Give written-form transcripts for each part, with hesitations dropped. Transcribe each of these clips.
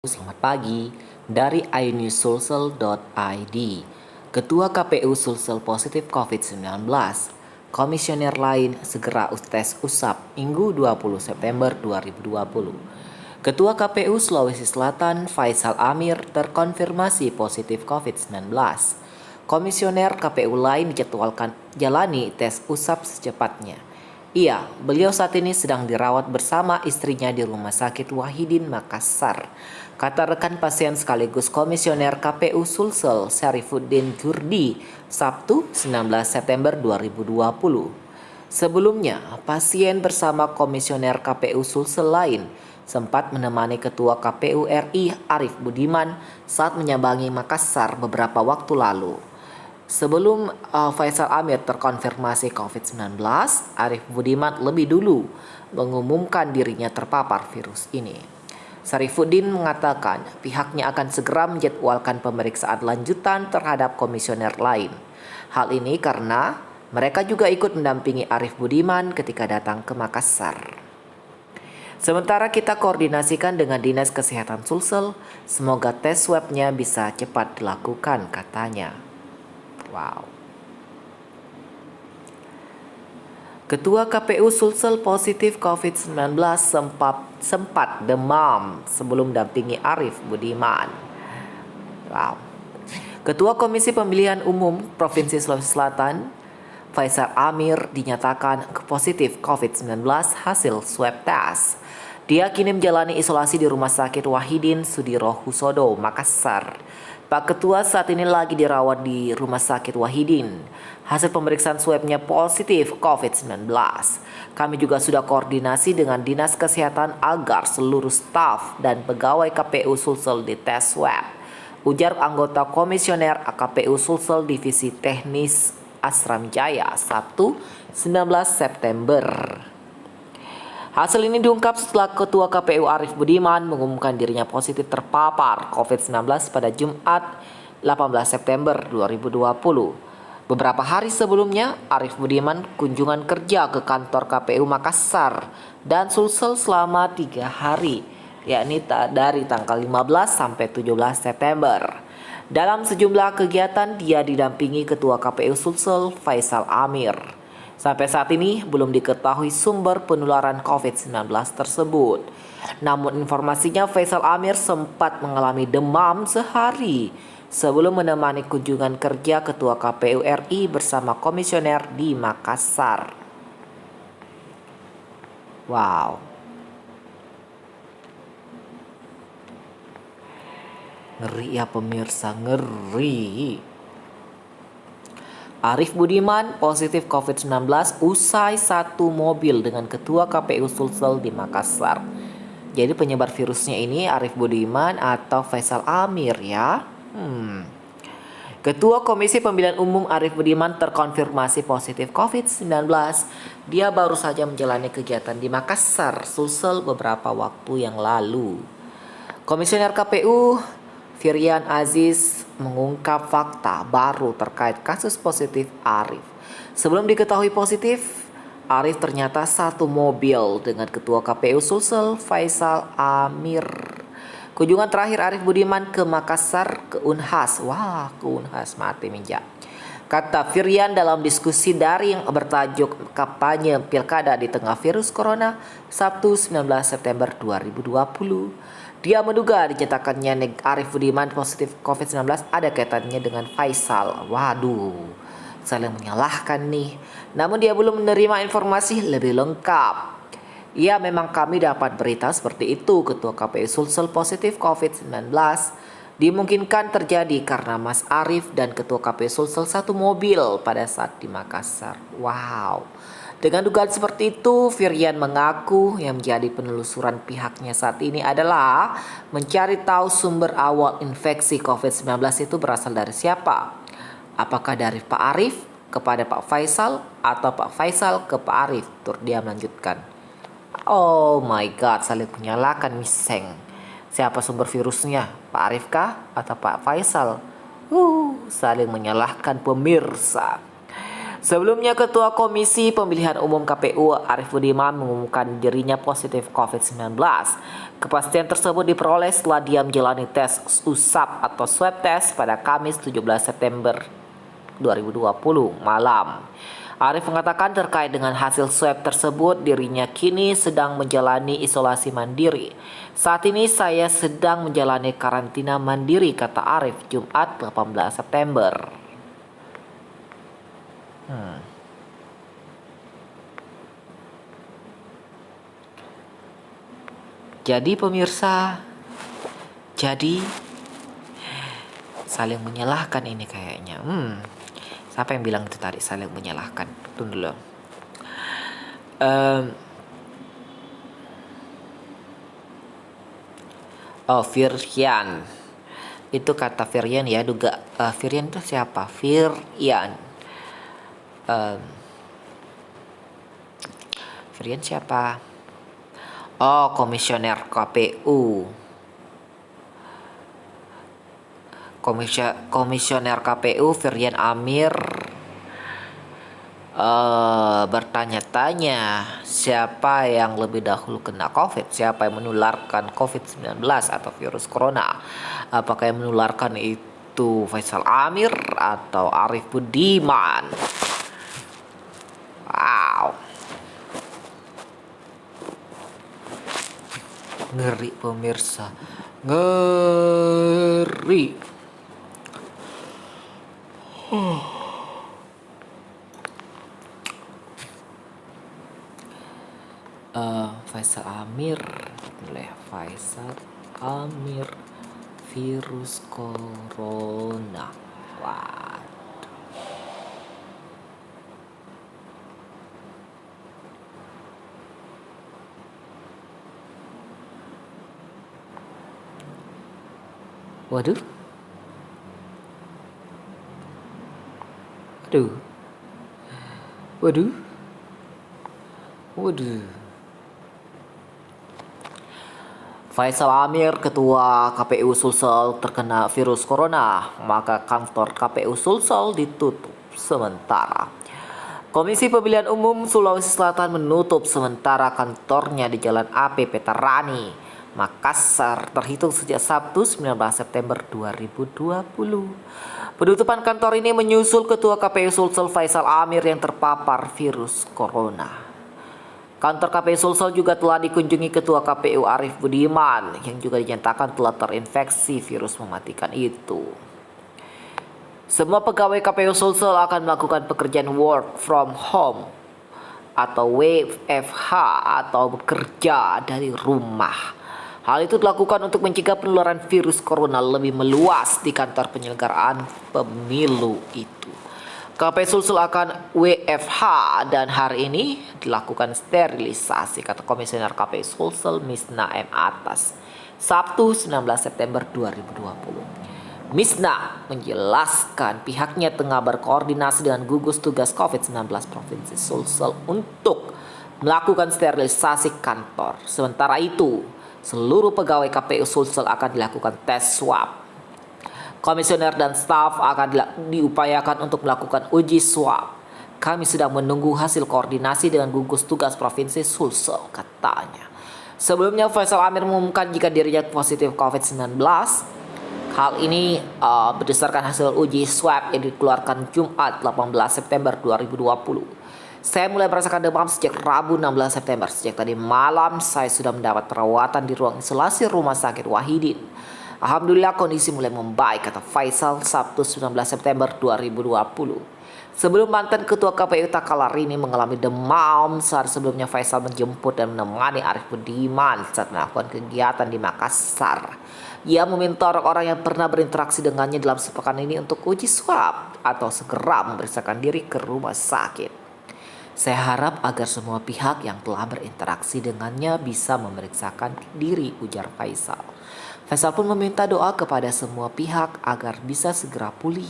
Selamat pagi dari iNewsSulsel.id. Ketua KPU Sulsel positif COVID-19. Komisioner lain segera tes usap Minggu 20 September 2020. Ketua KPU Sulawesi Selatan Faisal Amir terkonfirmasi positif COVID-19. Komisioner KPU lain dijadwalkan jalani tes usap secepatnya. Beliau saat ini sedang dirawat bersama istrinya di Rumah Sakit Wahidin Makassar, kata rekan pasien sekaligus Komisioner KPU Sulsel Syarifuddin Jurdi, Sabtu 19 September 2020. Sebelumnya, pasien bersama Komisioner KPU Sulsel lain sempat menemani Ketua KPU RI Arief Budiman saat menyambangi Makassar beberapa waktu lalu. Sebelum Faisal Amir terkonfirmasi COVID-19, Arief Budiman lebih dulu mengumumkan dirinya terpapar virus ini. Syarifuddin mengatakan pihaknya akan segera menjadwalkan pemeriksaan lanjutan terhadap komisioner lain. Hal ini karena mereka juga ikut mendampingi Arief Budiman ketika datang ke Makassar. Sementara kita koordinasikan dengan Dinas Kesehatan Sulsel, semoga tes swabnya bisa cepat dilakukan, katanya. Wow. Ketua KPU Sulsel positif COVID-19 sempat demam sebelum dampingi Arief Budiman. Wow. Ketua Komisi Pemilihan Umum Provinsi Sulawesi Selatan Faisal Amir dinyatakan positif COVID-19 hasil swab test. Dia kini menjalani isolasi di Rumah Sakit Wahidin Sudirohusodo, Makassar. Pak Ketua saat ini lagi dirawat di Rumah Sakit Wahidin. Hasil pemeriksaan swabnya positif COVID-19. Kami juga sudah koordinasi dengan Dinas Kesehatan agar seluruh staf dan pegawai KPU Sulsel dites swab, ujar anggota Komisioner KPU Sulsel Divisi Teknis Asram Jaya, Sabtu 19 September. Hasil ini diungkap setelah Ketua KPU Arief Budiman mengumumkan dirinya positif terpapar COVID-19 pada Jumat 18 September 2020. Beberapa hari sebelumnya, Arief Budiman kunjungan kerja ke kantor KPU Makassar dan Sulsel selama 3 hari, yakni dari tanggal 15 sampai 17 September. Dalam sejumlah kegiatan, dia didampingi Ketua KPU Sulsel Faisal Amir. Sampai saat ini belum diketahui sumber penularan COVID-19 tersebut. Namun informasinya Faisal Amir sempat mengalami demam sehari sebelum menemani kunjungan kerja Ketua KPU RI bersama komisioner di Makassar. Wow. Ngeri ya pemirsa, ngeri. Arief Budiman positif COVID-19 usai satu mobil dengan Ketua KPU Sulsel di Makassar. Jadi penyebar virusnya ini Arief Budiman atau Faisal Amir ya? Ketua Komisi Pemilihan Umum Arief Budiman terkonfirmasi positif COVID-19. Dia baru saja menjalani kegiatan di Makassar, Sulsel beberapa waktu yang lalu. Komisioner KPU Firian Aziz mengungkap fakta baru terkait kasus positif Arief. Sebelum diketahui positif, Arief ternyata satu mobil dengan Ketua KPU Sulsel Faisal Amir. Kunjungan terakhir Arief Budiman ke Makassar ke Unhas. Wah, ke Unhas mati minja. Kata Firian dalam diskusi daring bertajuk kampanye pilkada di tengah virus corona Sabtu 19 September 2020. Dia menduga dinyatakannya Arief Budiman positif COVID-19 ada kaitannya dengan Faisal. Waduh, saling menyalahkan nih. Namun dia belum menerima informasi lebih lengkap. Ya, memang kami dapat berita seperti itu. Ketua KPU Sulsel positif COVID-19 dimungkinkan terjadi karena Mas Arief dan Ketua KPU Sulsel satu mobil pada saat di Makassar. Wow. Dengan dugaan seperti itu, Firian mengaku yang menjadi penelusuran pihaknya saat ini adalah mencari tahu sumber awal infeksi COVID-19 itu berasal dari siapa. Apakah dari Pak Arief kepada Pak Faisal atau Pak Faisal ke Pak Arief? Dia melanjutkan. Oh my God, saling menyalahkan miseng. Siapa sumber virusnya? Pak Arief kah atau Pak Faisal? Saling menyalahkan pemirsa. Sebelumnya, Ketua Komisi Pemilihan Umum KPU Arief Budiman mengumumkan dirinya positif COVID-19. Kepastian tersebut diperoleh setelah dia menjalani tes usap atau swab test pada Kamis 17 September 2020 malam. Arief mengatakan terkait dengan hasil swab tersebut, dirinya kini sedang menjalani isolasi mandiri. Saat ini saya sedang menjalani karantina mandiri, kata Arief Jumat 18 September. Jadi pemirsa, saling menyalahkan ini kayaknya. Siapa yang bilang itu tadi saling menyalahkan? Tunggu dulu. Firyan. Itu kata Firyan ya, duga. Firyan itu siapa? Firyan. Firyan siapa? Oh, komisioner KPU. Komisioner KPU Firyan Amir bertanya-tanya siapa yang lebih dahulu kena COVID, siapa yang menularkan COVID-19 atau virus corona. Apakah yang menularkan itu Faisal Amir atau Arief Budiman? Wow. Ngeri pemirsa. Ngeri. Faisal Amir, Faisal Amir virus corona. Wah. Waduh. Waduh. Faisal Amir, Ketua KPU Sulsel terkena virus corona, maka kantor KPU Sulsel ditutup sementara. Komisi Pemilihan Umum Sulawesi Selatan menutup sementara kantornya di Jalan AP Petarani, Makassar terhitung sejak Sabtu 19 September 2020. Penutupan kantor ini menyusul Ketua KPU Sulsel Faisal Amir yang terpapar virus corona. Kantor KPU Sulsel juga telah dikunjungi Ketua KPU Arief Budiman yang juga dinyatakan telah terinfeksi virus mematikan itu. Semua pegawai KPU Sulsel akan melakukan pekerjaan work from home atau WFH atau bekerja dari rumah. Hal itu dilakukan untuk mencegah penularan virus corona lebih meluas di kantor penyelenggaraan pemilu itu. KPU Sulsel akan WFH dan hari ini dilakukan sterilisasi, kata Komisioner KPU Sulsel Misna M. Atas, Sabtu 19 September 2020. Misna menjelaskan pihaknya tengah berkoordinasi dengan gugus tugas COVID-19 Provinsi Sulsel untuk melakukan sterilisasi kantor. Sementara itu, seluruh pegawai KPU Sulsel akan dilakukan tes swab. Komisioner dan staf akan diupayakan untuk melakukan uji swab. Kami sedang menunggu hasil koordinasi dengan gugus tugas Provinsi Sulsel, katanya. Sebelumnya Faisal Amir mengumumkan jika dirinya positif COVID-19. Hal ini berdasarkan hasil uji swab yang dikeluarkan Jumat 18 September 2020. Saya mulai merasakan demam sejak Rabu 16 September. Sejak tadi malam saya sudah mendapat perawatan di ruang isolasi Rumah Sakit Wahidin. Alhamdulillah kondisi mulai membaik, kata Faisal Sabtu 19 September 2020. Sebelum mantan Ketua KPU Takalarini mengalami demam, saat sebelumnya Faisal menjemput dan menemani Arief Budiman saat melakukan kegiatan di Makassar. Ia meminta orang-orang yang pernah berinteraksi dengannya dalam sepekan ini untuk uji swab atau segera memeriksakan diri ke rumah sakit. Saya harap agar semua pihak yang telah berinteraksi dengannya bisa memeriksakan diri, ujar Faisal. Faisal pun meminta doa kepada semua pihak agar bisa segera pulih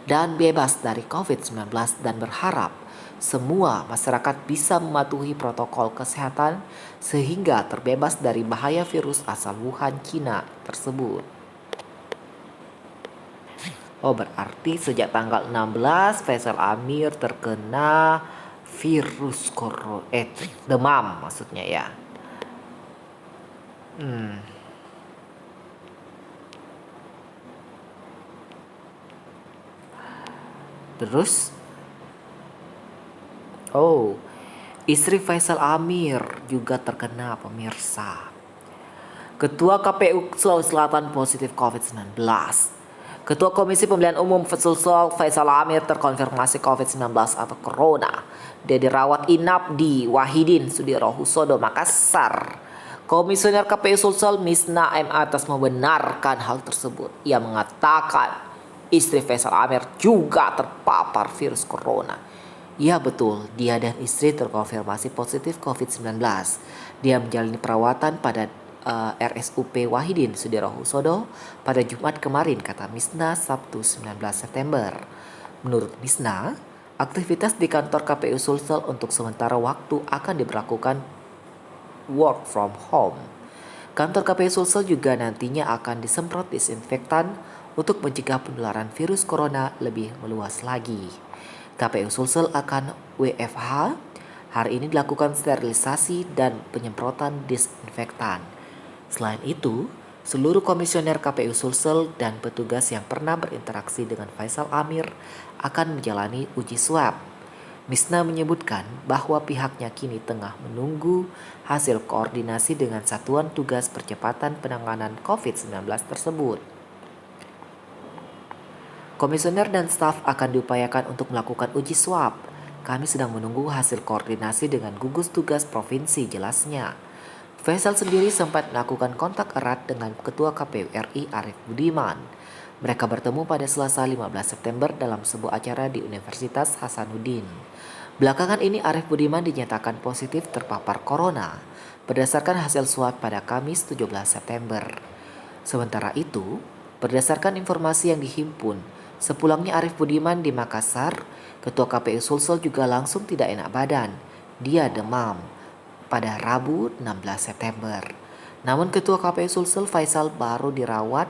dan bebas dari COVID-19 dan berharap semua masyarakat bisa mematuhi protokol kesehatan sehingga terbebas dari bahaya virus asal Wuhan, Cina tersebut. Oh, berarti sejak tanggal 16 Faisal Amir terkena virus demam maksudnya ya. Terus, oh, istri Faisal Amir juga terkena pemirsa. Ketua KPU Sulawesi Selatan positif COVID-19. Ketua Komisi Pemilihan Umum Sulsel Faisal Amir terkonfirmasi COVID-19 atau Corona. Dia dirawat inap di Wahidin Sudirohusodo, Makassar. Komisioner KPU Sulsel Misna M. Atas membenarkan hal tersebut. Ia mengatakan istri Faisal Amir juga terpapar virus corona. Ya betul, dia dan istri terkonfirmasi positif COVID-19. Dia menjalani perawatan pada RSUP Wahidin Sudirohusodo pada Jumat kemarin, kata Misna Sabtu 19 September. Menurut Misna, aktivitas di kantor KPU Sulsel untuk sementara waktu akan diberlakukan work from home. Kantor KPU Sulsel juga nantinya akan disemprot disinfektan untuk mencegah penularan virus corona lebih meluas lagi. KPU Sulsel akan WFH. Hari ini dilakukan sterilisasi dan penyemprotan disinfektan. Selain itu, seluruh komisioner KPU Sulsel dan petugas yang pernah berinteraksi dengan Faisal Amir akan menjalani uji swab. Misna menyebutkan bahwa pihaknya kini tengah menunggu hasil koordinasi dengan Satuan Tugas Percepatan Penanganan COVID-19 tersebut. Komisioner dan staf akan diupayakan untuk melakukan uji swab. Kami sedang menunggu hasil koordinasi dengan gugus tugas provinsi, jelasnya. Faisal sendiri sempat melakukan kontak erat dengan Ketua KPU RI Arief Budiman. Mereka bertemu pada Selasa 15 September dalam sebuah acara di Universitas Hasanuddin. Belakangan ini Arief Budiman dinyatakan positif terpapar corona berdasarkan hasil swab pada Kamis 17 September. Sementara itu, berdasarkan informasi yang dihimpun, sepulangnya Arief Budiman di Makassar, Ketua KPU Sulsel juga langsung tidak enak badan. Dia demam pada Rabu 16 September. Namun Ketua KPU Sulsel Faisal baru dirawat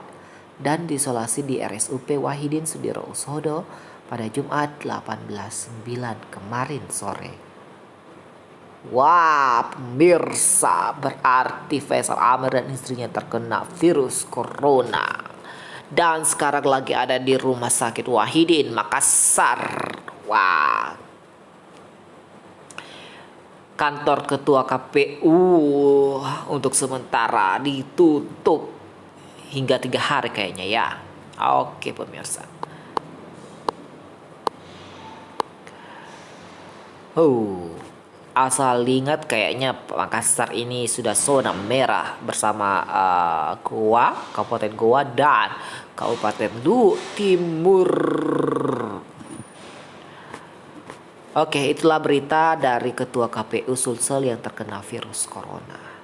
dan diisolasi di RSUP Wahidin Sudirohusodo pada Jumat 18/9 kemarin sore. Wah, pemirsa, berarti Faisal Amir dan istrinya terkena virus corona. Dan sekarang lagi ada di Rumah Sakit Wahidin, Makassar. Wah. Kantor Ketua KPU untuk sementara ditutup hingga 3 hari kayaknya ya. Oke pemirsa. Asal ingat kayaknya Makassar ini sudah zona merah bersama Goa, Kabupaten Goa dan Kabupaten Timur. Oke, itulah berita dari Ketua KPU Sulsel yang terkena virus corona.